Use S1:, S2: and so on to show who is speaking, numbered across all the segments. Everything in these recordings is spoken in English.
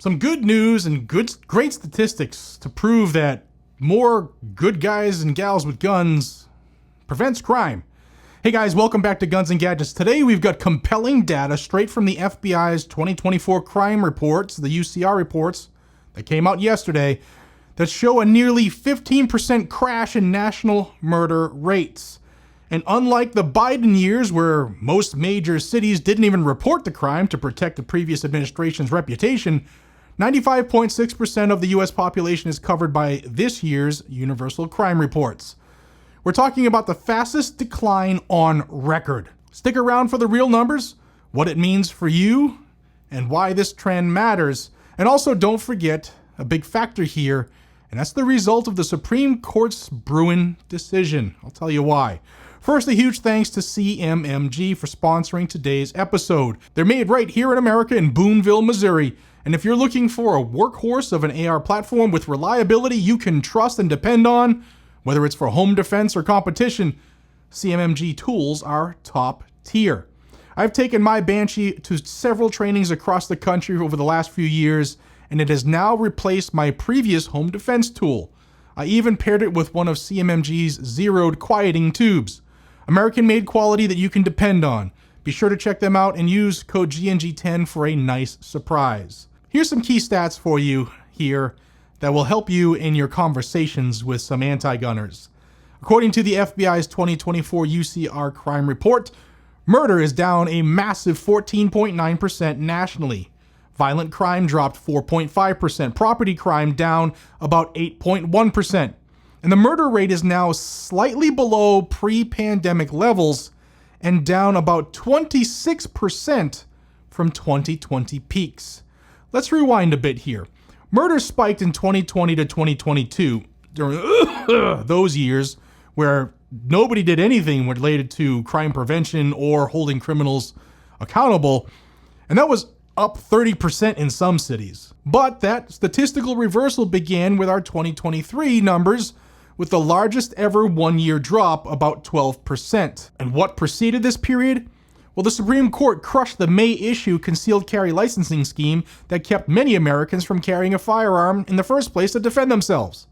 S1: Some good news and great statistics to prove that more good guys and gals with guns prevents crime. Hey guys, welcome back to Guns and Gadgets. Today we've got compelling data straight from the FBI's 2024 crime reports, the UCR reports that came out yesterday, that show a nearly 15% crash in national murder rates. And unlike the Biden years where most major cities didn't even report the crime to protect the previous administration's reputation, 95.6% of the US population is covered by this year's universal crime reports. We're talking about the fastest decline on record. Stick around for the real numbers, what it means for you, and why this trend matters. And also don't forget a big factor here, and that's the result of the Supreme Court's Bruin decision. I'll tell you why. First, a huge thanks to CMMG for sponsoring today's episode. They're made right here in America in Boonville, Missouri. And if you're looking for a workhorse of an AR platform with reliability you can trust and depend on, whether it's for home defense or competition, CMMG tools are top tier. I've taken my Banshee to several trainings across the country over the last few years, and it has now replaced my previous home defense tool. I even paired it with one of CMMG's zeroed quieting tubes. American-made quality that you can depend on. Be sure to check them out and use code GNG10 for a nice surprise. Here's some key stats for you here that will help you in your conversations with some anti-gunners. According to the FBI's 2024 UCR crime report, murder is down a massive 14.9% nationally. Violent crime dropped 4.5%. Property crime down about 8.1%. And the murder rate is now slightly below pre-pandemic levels and down about 26% from 2020 peaks. Let's rewind a bit here. Murder spiked in 2020 to 2022 during those years where nobody did anything related to crime prevention or holding criminals accountable, and that was up 30% in some cities. But that statistical reversal began with our 2023 numbers, with the largest ever one-year drop, about 12%. And what preceded this period? Well, the Supreme Court crushed the May issue concealed carry licensing scheme that kept many Americans from carrying a firearm in the first place to defend themselves.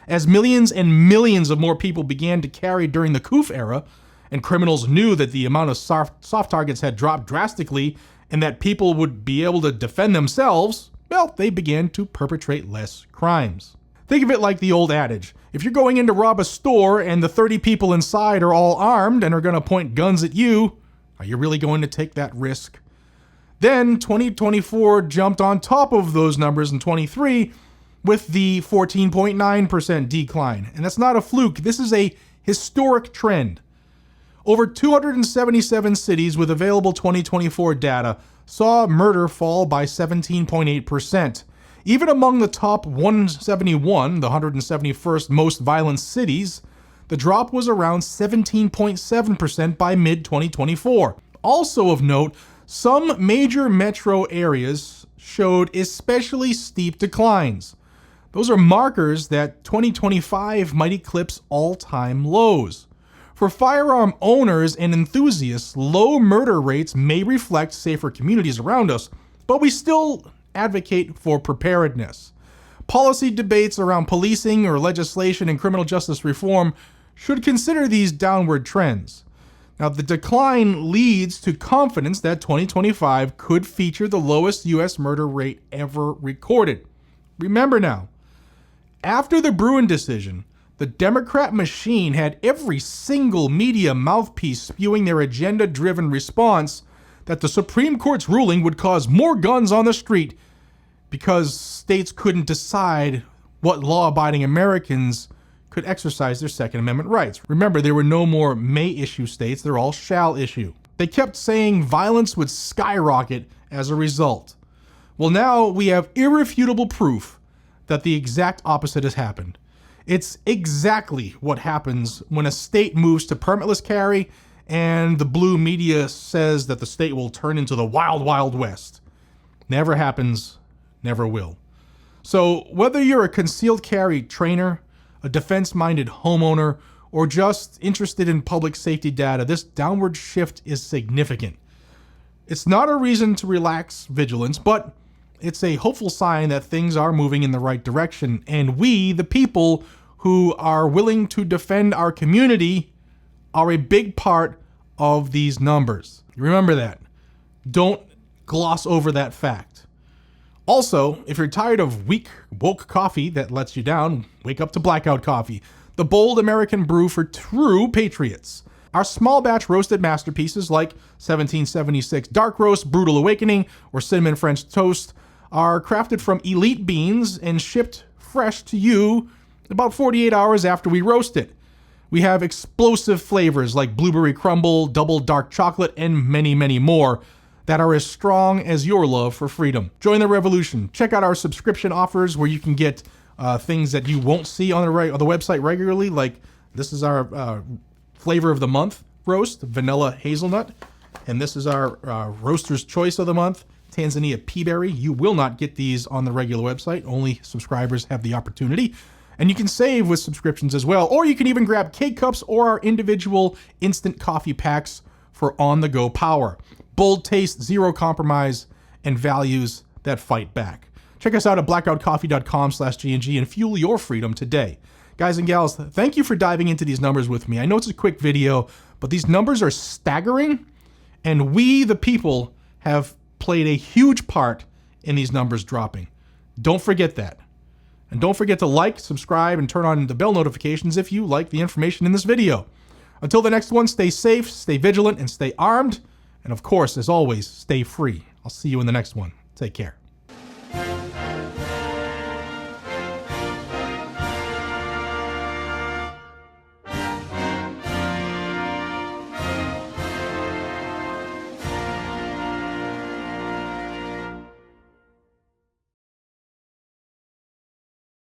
S1: As millions and millions of more people began to carry during the COOF era, and criminals knew that the amount of soft targets had dropped drastically and that people would be able to defend themselves, well, they began to perpetrate less crimes. Think of it like the old adage. If you're going in to rob a store and the 30 people inside are all armed and are going to point guns at you, are you really going to take that risk? Then 2024 jumped on top of those numbers in 23 with the 14.9% decline. And that's not a fluke. This is a historic trend. Over 277 cities with available 2024 data saw murder fall by 17.8%. Even among the top 171, the 171st most violent cities, the drop was around 17.7% by mid-2024. Also of note, some major metro areas showed especially steep declines. Those are markers that 2025 might eclipse all-time lows. For firearm owners and enthusiasts, low murder rates may reflect safer communities around us, but we still advocate for preparedness. Policy debates around policing or legislation and criminal justice reform should consider these downward trends. Now, the decline leads to confidence that 2025 could feature the lowest U.S. murder rate ever recorded. Remember now, after the Bruin decision, the Democrat machine had every single media mouthpiece spewing their agenda-driven response that the Supreme Court's ruling would cause more guns on the street because states couldn't decide what law-abiding Americans could exercise their Second Amendment rights. Remember, there were no more may-issue states, they're all shall-issue. They kept saying violence would skyrocket as a result. Well, now we have irrefutable proof that the exact opposite has happened. It's exactly what happens when a state moves to permitless carry and the blue media says that the state will turn into the wild, wild west. Never happens, never will. So whether you're a concealed carry trainer, a defense-minded homeowner, or just interested in public safety data, this downward shift is significant. It's not a reason to relax vigilance, but It's a hopeful sign that things are moving in the right direction, and we, the people who are willing to defend our community, are a big part of these numbers. Remember that. Don't gloss over that fact. Also, if you're tired of weak, woke coffee that lets you down, wake up to Blackout Coffee, the bold American brew for true patriots. Our small batch roasted masterpieces like 1776 Dark Roast, Brutal Awakening, or Cinnamon French Toast are crafted from elite beans and shipped fresh to you about 48 hours after we roast it. We have explosive flavors like blueberry crumble, double dark chocolate, and many, many more that are as strong as your love for freedom. Join the revolution. Check out our subscription offers where you can get things that you won't see on the website regularly, like this is our flavor of the month roast, vanilla hazelnut, and this is our roaster's choice of the month, Tanzania peaberry. You will not get these on the regular website. Only subscribers have the opportunity. And you can save with subscriptions as well. Or you can even grab K-Cups or our individual instant coffee packs for on-the-go power. Bold taste, zero compromise, and values that fight back. Check us out at blackoutcoffee.com/GNG and fuel your freedom today. Guys and gals, thank you for diving into these numbers with me. I know it's a quick video, but these numbers are staggering, and we, the people, have played a huge part in these numbers dropping. Don't forget that. And don't forget to like, subscribe, and turn on the bell notifications if you like the information in this video. Until the next one, stay safe, stay vigilant, and stay armed. And of course, as always, stay free. I'll see you in the next one. Take care.